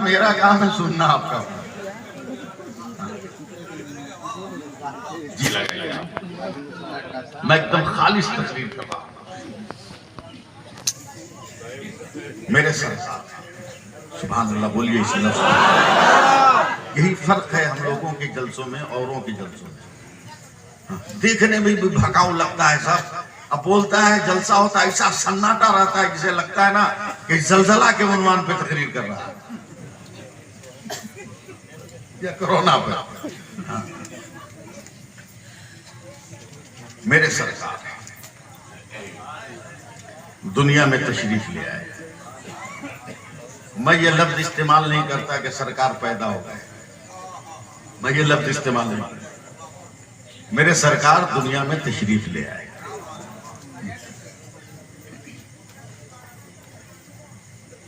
मेरा काम है सुनना आपका। जी लगेगा, मैं एकदम खालिश तकरीर कर रहा हूं। मेरे सरकार, सुभान अल्लाह बोलिए इस लफ्ज़। यही फर्क है हम लोगों के जलसों में औरों के जलसों में। देखने में भी भकाऊ लगता है सब, अब बोलता है जलसा होता है ऐसा सन्नाटा रहता है जिसे लगता है ना कि जलजला के उन्वान पे तकरीर कर रहा है या कोरोना पे। हाँ। मेरे सरकार दुनिया में तशरीफ ले आए। मैं ये लफ्ज इस्तेमाल नहीं करता कि सरकार पैदा हो गए, मैं ये लफ्ज इस्तेमाल नहीं करता। मेरे सरकार दुनिया में तशरीफ ले आए।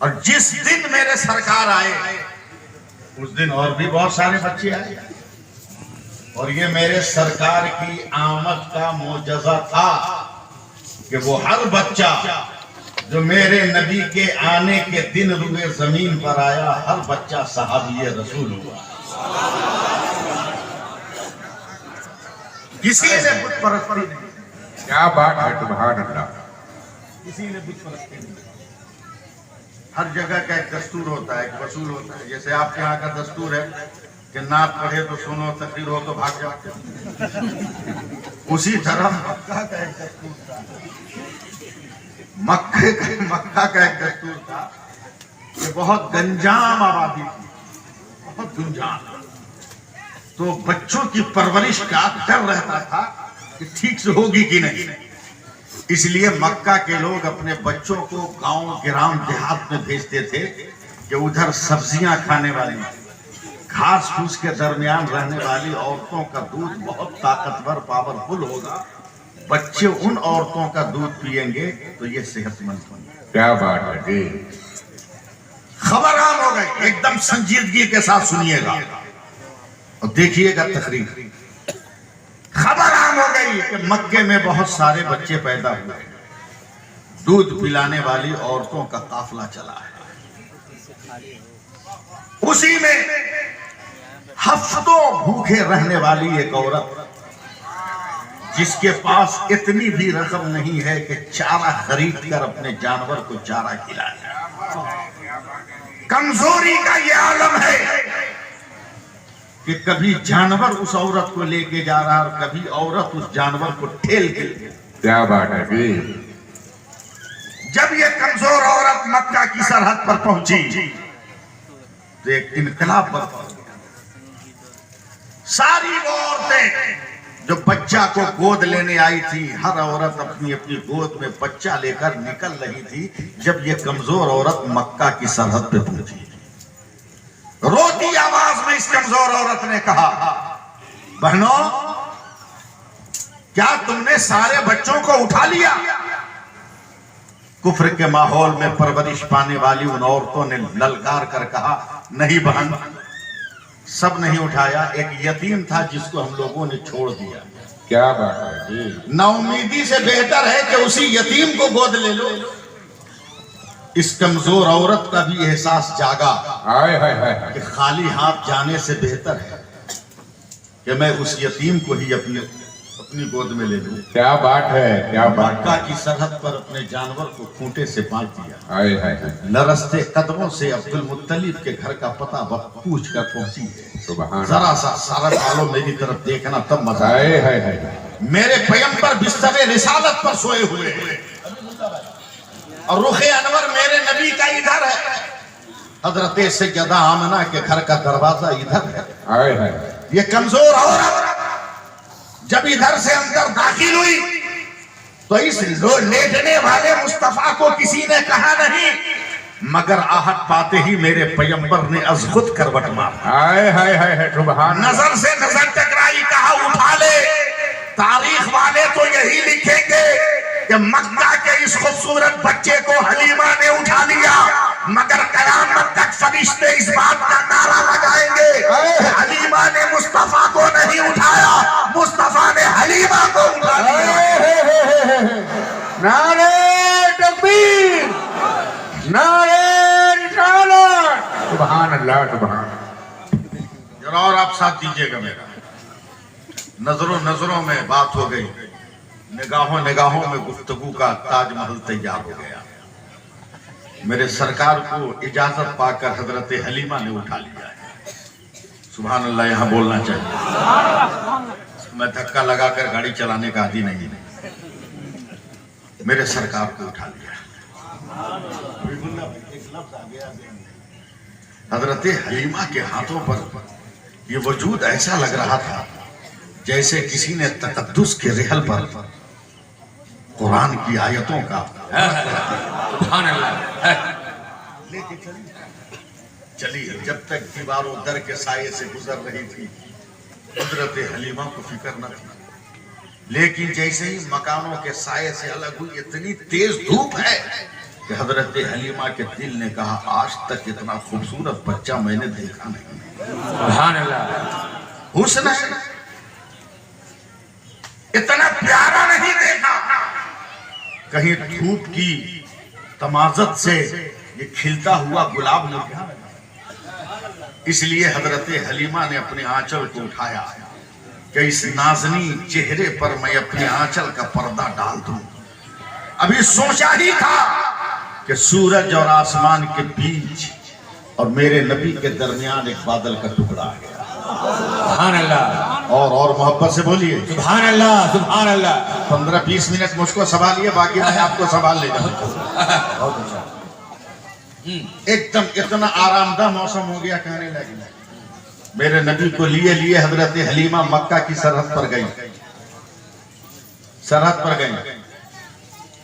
और जिस दिन मेरे सरकार आए उस दिन और भी बहुत सारे बच्चे आए। और ये मेरे सरकार की आमद का मोजज़ा था कि वो हर बच्चा जो मेरे नबी के आने के दिन रुए जमीन पर आया, हर बच्चा सहाबी रसूल हुआ। किसी ने बुत परस्ती नहीं। क्या बात है, सुभान अल्लाह। किसी ने बुत परस्ती नहीं। हर जगह का एक दस्तूर होता है, एक वसूल होता है। जैसे आपके यहाँ का दस्तूर है कि नात पढ़े तो सुनो, तकरीर हो तो भाग जाओ। उसी तरह मक्का का एक दस्तूर था। मक्का का एक दस्तूर था कि बहुत गंजाम आबादी थी, बहुत गुंजाम। तो बच्चों की परवरिश का डर रहता था कि ठीक से होगी कि नहीं। इसलिए मक्का के लोग अपने बच्चों को गांव ग्राम देहात में भेजते थे कि उधर सब्जियां खाने वाली, घास फूस के दरमियान रहने वाली औरतों का दूध बहुत ताकतवर पावरफुल होगा। बच्चे उन औरतों का दूध पिएंगे तो ये सेहतमंद होंगे। क्या बात है जी। खबर आम हो गई, एकदम संजीदगी के साथ सुनिएगा और देखिएगा तकरीर। खबर आम हो गई कि मक्के में बहुत सारे बच्चे पैदा हुए, दूध पिलाने वाली औरतों का काफिला चला है। उसी में हफ्तों भूखे रहने वाली एक औरत, जिसके पास इतनी भी रकम नहीं है कि चारा खरीद कर अपने जानवर को चारा खिलाए। कमजोरी का ये आलम है कि कभी जानवर उस औरत को लेके जा रहा है और कभी औरत उस जानवर को ठेल के। क्या बात है जी। जब ये कमजोर औरत मक्का की सरहद पर पहुंची तो एक इनकलाब बरपा हो गया। सारी वो औरतें जो बच्चा को गोद लेने आई थी, हर औरत अपनी अपनी गोद में बच्चा लेकर निकल रही थी। जब ये कमजोर औरत मक्का की सरहद पे पहुंची, रोती आवाज में इस कमजोर औरत ने कहा, बहनों क्या तुमने सारे बच्चों को उठा लिया? कुफ्र के माहौल में परवरिश पाने वाली उन औरतों ने ललकार कर कहा, नहीं बहन, सब नहीं उठाया, एक यतीम था जिसको हम लोगों ने छोड़ दिया। क्या बात है जी। नाउमीदी से बेहतर है कि उसी यतीम को गोद ले लो। इस कमजोर औरत का भी एहसास जागा हाय हाय हाय कि खाली हाथ जाने से बेहतर है कि मैं उस यतीम को ही अपनी गोद में ले लूं। क्या बात है, क्या बात मक्का है। की सरहद पर अपने जानवर को खूंटे से बांध दिया। हाय हाय हाय। लरसते कदमों से अब्दुल मुत्तलिब के घर का पता पूछ कर पहुंची है। सुभान जरा सा सारा डालो मेरी तरफ देखना, तब मजा हाय आए। हाय हाय। मेरे पैगंबर बिस्तरे रिसालत पर सोए हुए और रुखे अनवर मेरे नबी का इधर है। हजरत सैयदा आमना के घर का दरवाजा इधर है। हाय हाय। ये कमजोर औरत जब इधर से अंदर दाखिल हुई तो इस लेटने वाले मुस्तफा को किसी ने कहा नहीं, मगर आहट पाते ही मेरे पैगंबर ने अज़खुद करवट मारा। हाय हाय हाय हाय। सुभान। नजर से नजर टकराई, कहा उठा ले। तारीख वाले तो यही लिखेंगे कि मक्का के इस खूबसूरत बच्चे को हलीमा ने उठा लिया, मगर कयामत तक फरिश्ते इस बात का नारा लगाएंगे हलीमा ने मुस्तफा को नहीं उठाया, मुस्तफा ने हलीमा को उठा लिया। नारे तकबीर, नारे रिसालत। सुभान अल्लाह सुभान। जरा और आप साथ दीजिएगा मेरा। नजरों नजरों में बात हो गई, निगाहों निगाहों में गुफ्तगू का ताजमहल तैयार हो गया। मेरे सरकार को इजाजत पाकर हजरत हलीमा ने उठा लिया है। सुभान अल्लाह, यहाँ बोलना चाहिए। मैं धक्का लगाकर गाड़ी चलाने का आदी नहीं है। मेरे सरकार को उठा लिया। हजरत हलीमा के हाथों पर ये वजूद ऐसा लग रहा था जैसे किसी ने तकद्दुस के रेहल पर कुरान की आयतों का लेके चली। जब तक दीवारों दर के साये से गुजर रही थी, हजरत हलीमा को फिक्र न थी। लेकिन जैसे ही मकानों के साये से अलग हुई, इतनी तेज धूप है कि हजरत हलीमा के दिल ने कहा, आज तक इतना खूबसूरत बच्चा मैंने देखा नहीं। सुभान अल्लाह। हुस्न है, इतना प्यारा नहीं देखा। कहीं धूप की तमाजत से ये खिलता हुआ गुलाब नहीं था। इसलिए हजरत हलीमा ने अपने आंचल को उठाया कि इस नाज़नी चेहरे पर मैं अपने आंचल का पर्दा डाल दूं। अभी सोचा ही था कि सूरज और आसमान के बीच और मेरे नबी के दरमियान एक बादल का टुकड़ा आ गया। सुभान अल्लाह। और मोहब्बत से बोलिए सुभान अल्लाह, सुभान अल्लाह। 15-20 मिनट मुझको संभालिए, बाकी मैं आपको संभाल ले जाऊंगा। बहुत अच्छा। एकदम इतना आरामदायक मौसम हो गया, कहने लगी मेरे नबी को लिए लिए हजरत हलीमा मक्का की सरहद पर गई। सरहद पर गई,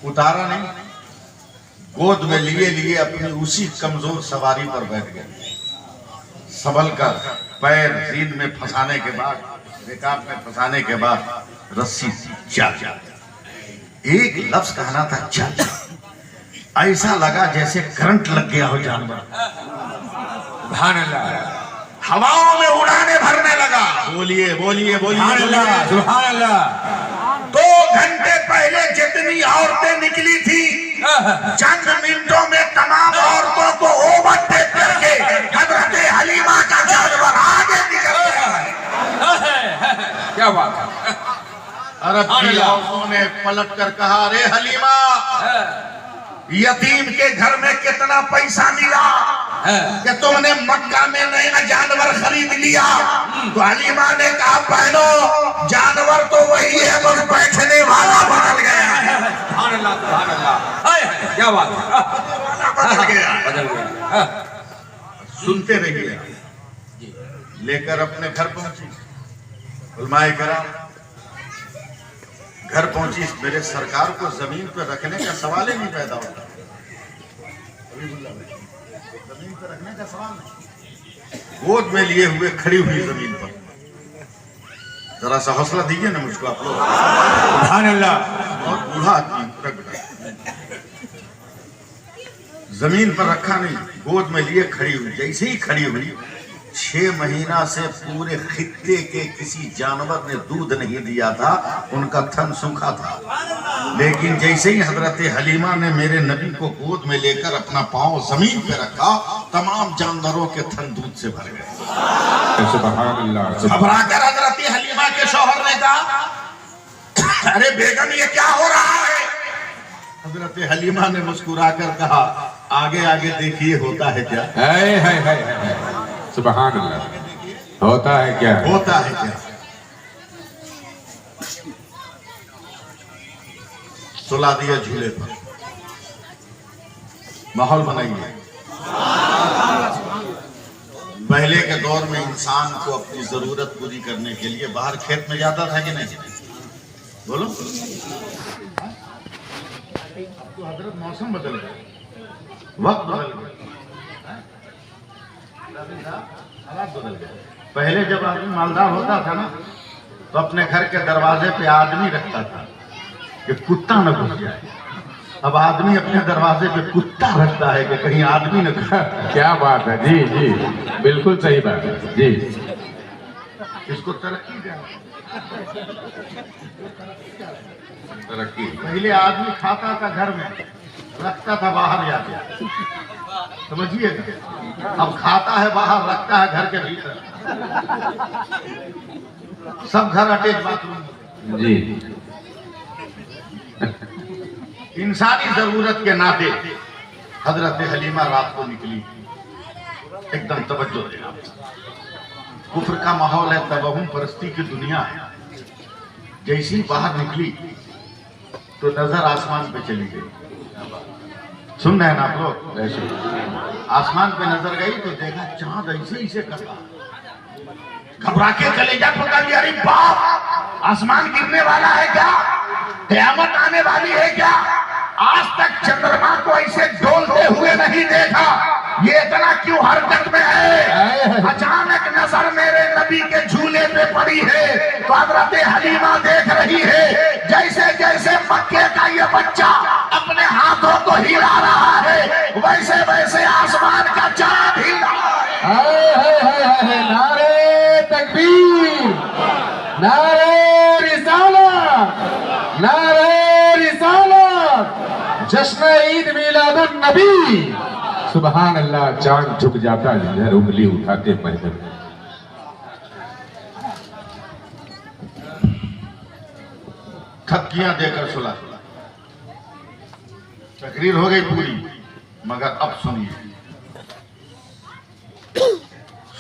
उतारा नहीं, गोद में लिए लिए अपनी उसी कमजोर सवारी पर बैठ गए। संभल कर पैर जीन में फंसाने के बाद, रिकाब में फंसाने के बाद रस्सी चल। एक लफ्ज कहना था चल। ऐसा लगा जैसे करंट लग गया हो जानवर। सुभान अल्लाह। हवाओं में उड़ाने भरने लगा। बोलिए बोलिए बोलिए सुभान अल्लाह। 2 घंटे पहले जितनी औरतें निकली थी, चंद मिनटों में तमाम औरतों को ओवरटेक करके हजरत हलीमा का जानवर आगे निकल गया। क्या बात है। अरब की औरतों ने पलट कर कहा, अरे हलीमा, यतीम के घर में कितना पैसा मिला कि तुमने मक्का में नया जानवर खरीद लिया? तो हलीमा ने कहा, बहनों, जानवर तो वही है, बस बैठने वाला बदल गया है। सुभान अल्लाह, सुभान अल्लाह। क्या बात है। बदल गया, बदल गया। सुनते रहिए। लेकर अपने घर पहुंची, उलमाए कराम घर पहुंची। मेरे सरकार को जमीन पर रखने का सवाल ही नहीं पैदा होता। जमीन पर रखने का सवाल नहीं, गोद में लिए हुए खड़ी हुई जमीन पर। जरा सा हौसला दीजिए ना मुझको आप लोग। सुभान अल्लाह। बहुत बूढ़ा आदमी जमीन पर रखा नहीं, गोद में लिए खड़ी हुई। जैसे ही खड़ी हुई, 6 महीना से पूरे खित्ते के किसी जानवर ने दूध नहीं दिया था, उनका थन सूखा था। लेकिन जैसे ही हजरत हलीमा ने मेरे नबी को गोद में लेकर अपना पांव जमीन पे रखा, तमाम जानवरों के थन दूध से भर गए। सुभान अल्लाह। घबराकर हजरत हलीमा के शौहर ने कहा, अरे बेगम, ये क्या हो रहा है? हजरत हलीमा ने मुस्कुराकर कहा, आगे आगे देखिए होता है क्या। सुभान अल्लाह। होता है क्या? होता है क्या? सुला दिया झूले पर, माहौल बनाइए। पहले के दौर में इंसान को अपनी जरूरत पूरी करने के लिए बाहर खेत में जाता था कि नहीं? बोलो। तो हजरत मौसम बदल गया, वक्त बदल गया, हालात बदल गए। पहले जब आदमी मालदार होता था ना, तो अपने घर के दरवाजे पे आदमी रखता था कि कुत्ता न घुस जाए। अब आदमी अपने दरवाजे पे कुत्ता रखता है कि कहीं आदमी न घुस। क्या बात है। जी जी, बिल्कुल सही बात है जी। इसको तरक्की जाए। तरक्की। पहले आदमी खाता था घर में, रखता था बाहर जाके, समझिए। अब खाता है बाहर, रखता है घर के भीतर। सब घर अटैच बाथरूम। जी इंसानी जरूरत के नाते हजरत हलीमा रात को निकली। एकदम तवज्जो देना, कुफ्र का माहौल है, तबहुम परस्ती की दुनिया है। जैसी ही बाहर निकली तो नजर आसमान पे चली गई। सुन रहे हैं ना आप लोग? आसमान पे नजर गई तो देखा चांद ऐसे ही से करता। घबरा के कलेजा पकड़ लिया, अरे बाप, आसमान गिरने वाला है क्या? कयामत आने वाली है क्या? आज तक चंद्रमा को ऐसे डोलते हुए नहीं देखा, ये इतना क्यों हरकत में है? अचानक नजर मेरे नबी के झूले पे पड़ी है तो हजरत हलीमा देख रही है जैसे जैसे मक्के का ये बच्चा अपने हाथों को हिला रहा है, वैसे वैसे आसमान का चांद हिल रहा है। नारे तकबीर, नारे रिसालत, नारे रिसालत, जश्न ईद मिलादुन नबी। सुभान अल्लाह, चांद झुक जाता जिधर उंगली उठाते पैदल। थपकियां देकर सुला, तकरीर हो गई पूरी। मगर अब सुनिए,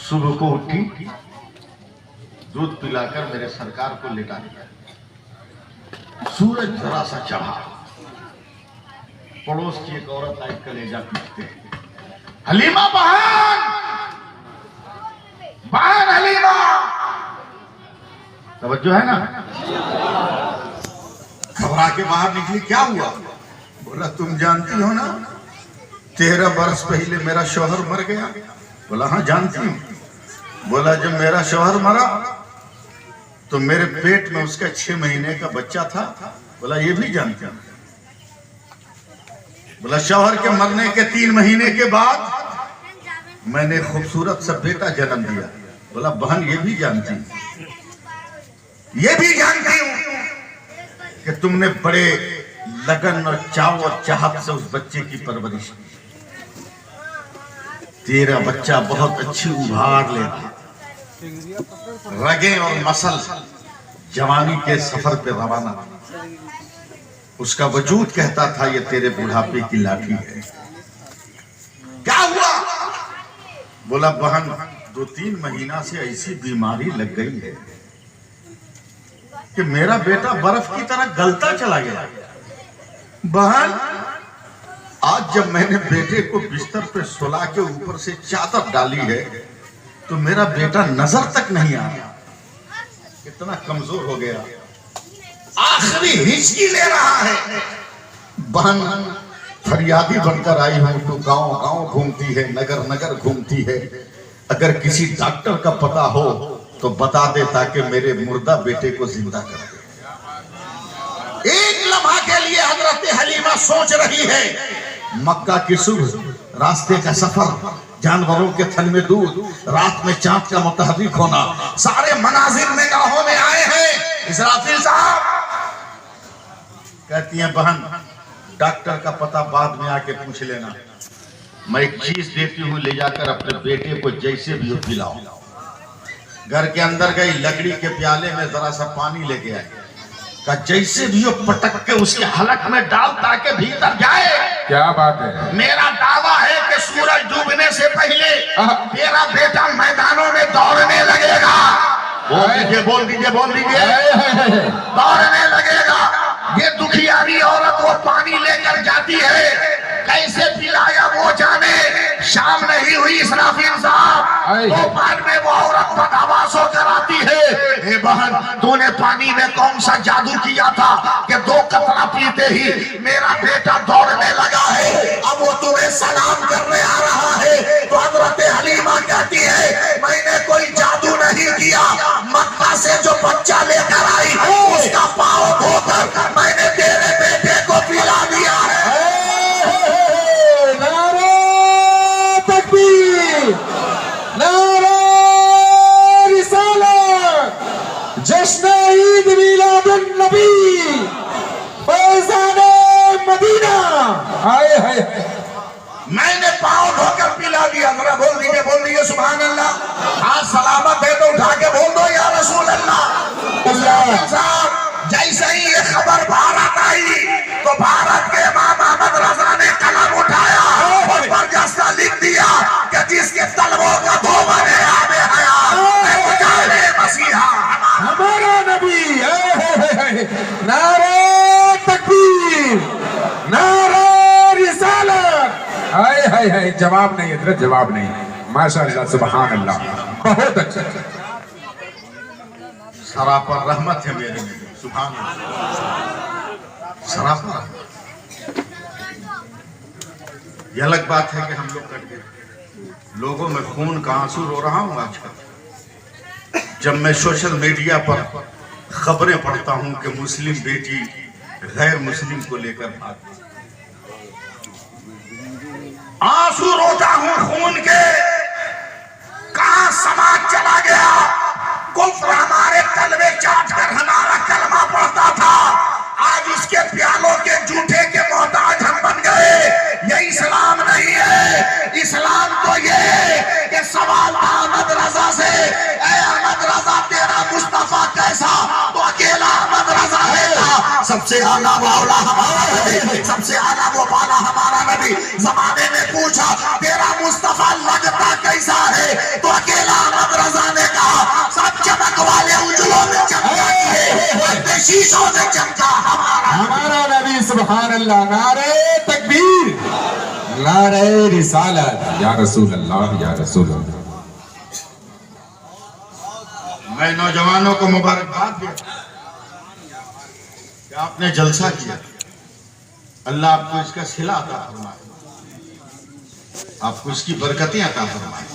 सुबह को उठी, दूध पिलाकर मेरे सरकार को लेटा दिया। सूरज जरा सा चढ़ा, पड़ोस की एक औरत आई, कलेजा पीटते, हलीमा बहन, बहन हलीमा, तवज्जो है ना? घबरा के बाहर निकली, क्या हुआ? बोला तुम जानती हो ना 13 बरस पहले मेरा शौहर मर गया। बोला हाँ जानती हूँ। बोला जब मेरा शौहर मरा तो मेरे पेट में उसका 6 महीने का बच्चा था। बोला ये भी जानती हूँ। बोला शौहर के मरने के 3 महीने के बाद मैंने खूबसूरत सा बेटा जन्म दिया। बोला बहन ये भी जानती हूँ, ये भी जानती हूँ कि तुमने बड़े लगन और चाव और चाहत से उस बच्चे की परवरिश की। तेरा बच्चा बहुत अच्छी उभार ले रहा, रगे और मसल जवानी के सफर पे रवाना। उसका वजूद कहता था ये तेरे बुढ़ापे की लाठी है। क्या हुआ? बोला बहन 2-3 महीना से ऐसी बीमारी लग गई है कि मेरा बेटा बर्फ की तरह गलता चला गया। बहन आज जब मैंने बेटे को बिस्तर पे सुला के ऊपर से चादर डाली है तो मेरा बेटा नजर तक नहीं आ रहा, इतना कमजोर हो गया, आखिरी हिचकी ले रहा है। बहन फरियादी बनकर आई हूं तो गांव गांव घूमती है, नगर नगर घूमती है। अगर किसी डॉक्टर का पता हो तो बता दे ताकि मेरे मुर्दा बेटे को जिंदा कर दे। एक लम्हा के लिए हजरत हलीमा सोच रही है, मक्का की सुबह, रास्ते का सफर, जानवरों के थन में दूध, रात में चांद का मुतहर्रिक होना, सारे मनाजिर निगाहों में आए हैं। इसराफिल साहब कहती हैं बहन डॉक्टर का पता बाद में आके पूछ लेना, मैं एक चीज देती हूँ, ले जाकर अपने बेटे को जैसे भी हो पिलाओ। घर के अंदर गई, लकड़ी के प्याले में जरा सा पानी लेके आई, का जैसे भी हो पटक के उसके हलक में डाल ताकि भीतर जाए। क्या बात है? मेरा दावा है कि सूरज डूबने से पहले तेरा बेटा मैदानों में दौड़ने लगेगा। बोल दीजिए बोल दीजिए बोल दीजिए, दौड़ने लगेगा। ये दुखियारी औरत वो पानी लेकर जाती है, कैसे पिलाया वो जाने। शाम नहीं हुई इसराफिल साहब, दोपहर में वो औरत बदहवास होकर आती है, हे बहन तूने पानी में कौन सा जादू किया था कि 2 कतरा पीते ही मेरा बेटा दौड़ने लगा है। अब वो तुम्हें सलाम करने आ रहा है तो हजरत हलीमा कहती है मैंने कोई जादू नहीं किया, मक्का से जो बच्चा लेकर आई उसका पाँव धोकर मैंने तेरे बेटे को पिला दिया है। जश्न ईद मिलादुन नबी, फैज़ाने मदीना। हाय हाय, मैंने पाँव धोकर पिला दिया। जरा बोल दीजिए सुभान अल्लाह। हाँ सलामत है तो उठा के बोल दो या रसूल अल्लाह। साहब जैसे ही ये खबर भारत आई तो भारत के इमाम अहमद रजा ने कलम उठाया और बर्जस्ता लिख दिया कि जिसके तलबों का धोबन है आबे हयात मसीहा हमारा नबी। हाय हाय हाय, नारे तकबीर, नारे रिसालत। हाय हाय हाय, जवाब नहीं हजरत, जवाब नहीं। माशाअल्लाह, सुभान अल्लाह, बहुत अच्छा। सरापर रहमत है मेरे में, सुभान अल्लाह, सरापर रहमत। ये अलग बात है कि हम लोग करते लोगों में खून का आंसू रो रहा हूं आजकल। जब मैं सोशल मीडिया पर खबरें पढ़ता हूं कि मुस्लिम बेटी गैर मुस्लिम को लेकर भागती, आंसू रोता हूं खून के। कहां समाज चला गया? कुफ्र हमारे कलमे चाट कर हमारा कलमा पढ़ता था, आज उसके प्यालों के जूठे के मोहताज हम बन गए। ये इस्लाम नहीं है। इस्लाम तो ये है कि सवाल अहमद रजा से, ऐ अहमद रजा तेरा मुस्तफा कैसा? तो अकेला अहमद रजा है था। सबसे आला वाला हमारा नबी, सबसे आला वो पाला हमारा नबी। जमाने में पूछा तेरा मुस्तफा लगता कैसा है? तो अकेला अहमद रजा ने कहा सब चमक वाले उजलों में चमका है, शीशों में चमका हमारा नबी। सुभान अल्लाह, नारे तकबीर, नारे रिसालत, या रसूल अल्लाह, या रसूल अल्लाह। मैं नौजवानों को मुबारकबाद देता कि आपने जलसा किया। अल्लाह आपको इसका सिला अता फरमाए, आपको इसकी बरकतें अता फरमाए।